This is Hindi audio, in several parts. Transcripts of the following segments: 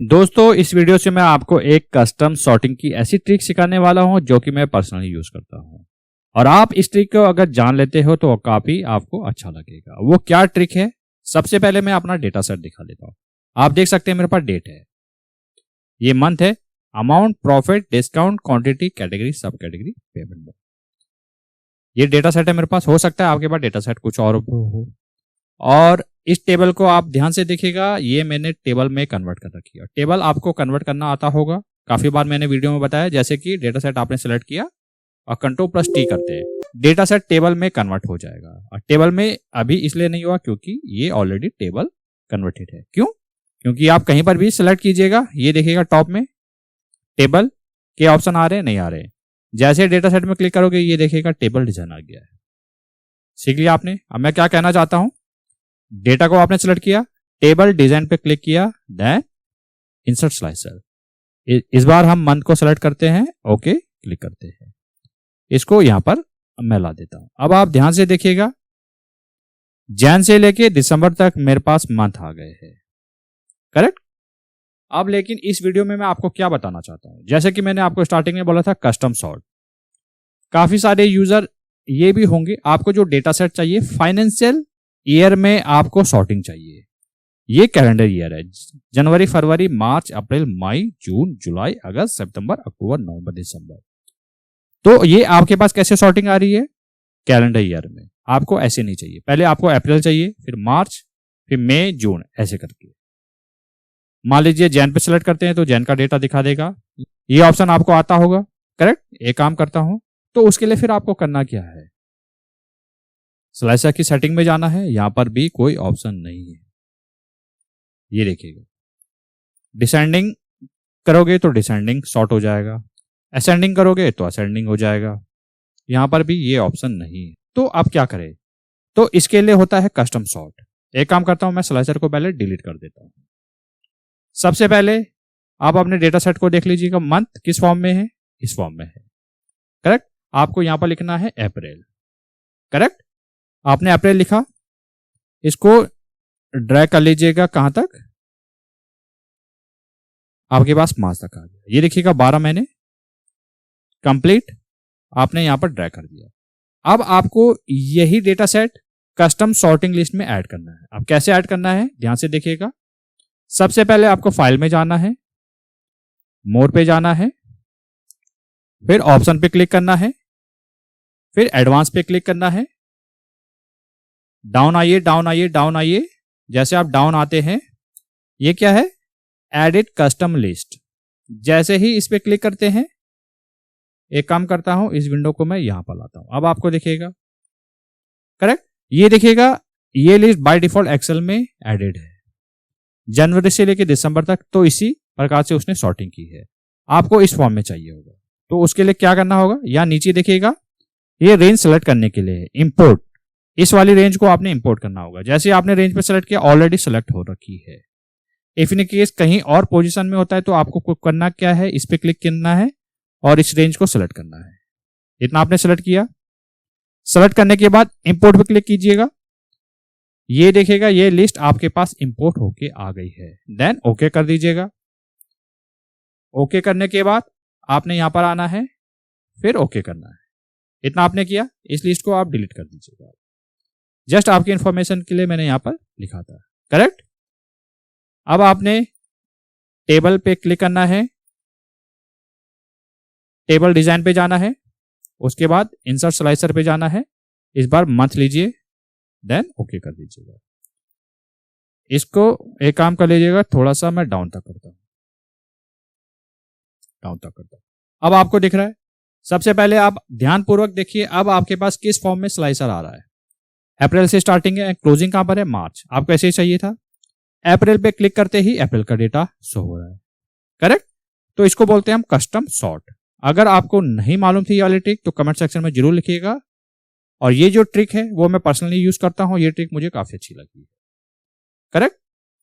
दोस्तों इस वीडियो से मैं आपको एक कस्टम सॉर्टिंग की ऐसी ट्रिक सिखाने वाला हूं जो कि मैं पर्सनली यूज करता हूं और आप इस ट्रिक को अगर जान लेते हो तो काफी आपको अच्छा लगेगा। वो क्या ट्रिक है? सबसे पहले मैं अपना डेटा सेट दिखा देता हूं। आप देख सकते हैं मेरे पास डेट है, ये मंथ है, amount, profit, discount, quantity, category, सब कैटेगरी, पेमेंट। ये डेटा सेट है मेरे पास। हो सकता है आपके पास डेटा सेट कुछ और हो। और इस टेबल को आप ध्यान से देखिएगा, ये मैंने टेबल में कन्वर्ट कर रखी है। टेबल आपको कन्वर्ट करना आता होगा, काफी बार मैंने वीडियो में बताया। जैसे कि डेटा सेट आपने सेलेक्ट किया और कंट्रोल+T करते हैं, डेटा सेट टेबल में कन्वर्ट हो जाएगा। और टेबल में अभी इसलिए नहीं हुआ क्योंकि ये ऑलरेडी टेबल कन्वर्टेड है। क्यों? क्योंकि आप कहीं पर भी सेलेक्ट कीजिएगा, ये देखिएगा टॉप में टेबल के ऑप्शन आ रहे हैं, नहीं आ रहे हैं। जैसे डेटा सेट में क्लिक करोगे ये देखिएगा टेबल डिजाइन आ गया है। सीख लिया आपने। अब मैं क्या कहना चाहता हूं, डेटा को आपने सेलेक्ट किया, टेबल डिजाइन पे क्लिक किया, देन इंसर्ट स्लाइसर। इस बार हम मंथ को सेलेक्ट करते हैं, ओके क्लिक करते हैं। इसको यहां पर मैं ला देता हूं। अब आप ध्यान से देखिएगा, जैन से लेके दिसंबर तक मेरे पास मंथ आ गए हैं, करेक्ट। अब लेकिन इस वीडियो में मैं आपको क्या बताना चाहता हूं, जैसे कि मैंने आपको स्टार्टिंग में बोला था कस्टम सॉर्ट। काफी सारे यूजर ये भी होंगे, आपको जो डेटा सेट चाहिए फाइनेंशियल ईयर में आपको सॉर्टिंग चाहिए। ये कैलेंडर ईयर है, जनवरी, फरवरी, मार्च, अप्रैल, मई, जून, जुलाई, अगस्त, सितंबर, अक्टूबर, नवंबर, दिसंबर। तो ये आपके पास कैसे सॉर्टिंग आ रही है? कैलेंडर ईयर में। आपको ऐसे नहीं चाहिए, पहले आपको अप्रैल चाहिए, फिर मार्च, फिर मई, जून, ऐसे करके। मान लीजिए जैन पे सेलेक्ट करते हैं तो जैन का डेटा दिखा देगा। ये ऑप्शन आपको आता होगा, करेक्ट। एक काम करता हूं, तो उसके लिए फिर आपको करना क्या है, स्लाइसर की सेटिंग में जाना है। यहां पर भी कोई ऑप्शन नहीं है, ये देखिएगा। डिसेंडिंग करोगे तो डिसेंडिंग सॉर्ट हो जाएगा, असेंडिंग करोगे तो असेंडिंग हो जाएगा। यहां पर भी ये ऑप्शन नहीं है। तो अब क्या करें? तो इसके लिए होता है कस्टम सॉर्ट। एक काम करता हूं, मैं स्लाइसर को पहले डिलीट कर देता हूं। सबसे पहले आप अपने डेटा सेट को देख लीजिएगा, मंथ किस फॉर्म में है, इस फॉर्म में है, करेक्ट। आपको यहां पर लिखना है अप्रैल, करेक्ट। आपने अप्रैल लिखा, इसको ड्रैग कर लीजिएगा कहां तक, आपके पास मार्च तक आ गया। ये देखिएगा 12 महीने कंप्लीट, आपने यहां पर ड्रैग कर दिया। अब आपको यही data set custom sorting list में ऐड करना है। अब कैसे ऐड करना है, ध्यान से देखिएगा। सबसे पहले आपको फाइल में जाना है, मोर पे जाना है, फिर ऑप्शन पे क्लिक करना है, फिर एडवांस पे क्लिक करना है। डाउन आइए, डाउन आइए, डाउन आइए। जैसे आप डाउन आते हैं, ये क्या है, एडिट कस्टम लिस्ट। जैसे ही इस पे क्लिक करते हैं, एक काम करता हूं, इस विंडो को मैं यहां पर लाता हूं। अब आपको दिखेगा, करेक्ट। ये देखिएगा, ये लिस्ट बाय डिफॉल्ट एक्सेल में एडेड है, जनवरी से लेकर दिसंबर तक। तो इसी प्रकार से उसने सॉर्टिंग की है। आपको इस फॉर्म में चाहिए होगा, तो उसके लिए क्या करना होगा, या नीचे देखिएगा, ये रेंज सेलेक्ट करने के लिए इंपोर्ट, इस वाली रेंज को आपने इंपोर्ट करना होगा। जैसे आपने रेंज पे सेलेक्ट किया, ऑलरेडी सेलेक्ट हो रखी है। इफ इन केस कहीं और पोजीशन में होता है तो आपको करना क्या है, इस पे क्लिक करना है और इस रेंज को सेलेक्ट करना है। इतना आपने सेलेक्ट किया, सेलेक्ट करने के बाद इंपोर्ट पे क्लिक कीजिएगा। ये देखिएगा, ये लिस्ट आपके पास इंपोर्ट होके आ गई है। देन ओके कर दीजिएगा। ओके करने के बाद आपने यहां पर आना है, फिर ओके करना है। इतना आपने किया, इस लिस्ट को आप डिलीट कर दीजिएगा। जस्ट आपकी इंफॉर्मेशन के लिए मैंने यहां पर लिखा था, करेक्ट। अब आपने टेबल पे क्लिक करना है, टेबल डिजाइन पे जाना है, उसके बाद इंसर्ट स्लाइसर पे जाना है। इस बार मंथ लीजिए, देन ओके कर दीजिएगा। इसको एक काम कर लीजिएगा, थोड़ा सा मैं डाउन तक करता हूं, डाउन तक करता हूं। अब आपको दिख रहा है। सबसे पहले आप ध्यानपूर्वक देखिए, अब आपके पास किस फॉर्म में स्लाइसर आ रहा है। अप्रैल से स्टार्टिंग है, क्लोजिंग कहां पर है, मार्च। आपको ऐसे ही चाहिए था। अप्रैल पे क्लिक करते ही अप्रैल का डेटा शो हो रहा है, करेक्ट। तो इसको बोलते हैं हम कस्टम सॉर्ट। अगर आपको नहीं मालूम थी ये वाली ट्रिक तो कमेंट सेक्शन में जरूर लिखिएगा। और ये जो ट्रिक है वो मैं पर्सनली यूज करता हूं, ये ट्रिक मुझे काफी अच्छी लगी है, करेक्ट।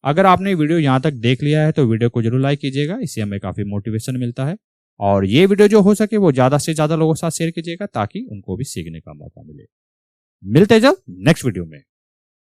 अगर आपने वीडियो यहां तक देख लिया है तो वीडियो को जरूर लाइक कीजिएगा, इससे हमें काफी मोटिवेशन मिलता है। और ये वीडियो जो हो सके वो ज्यादा से ज्यादा लोगों के साथ शेयर कीजिएगा ताकि उनको भी सीखने का मौका मिले। मिलते जल्द नेक्स्ट वीडियो में।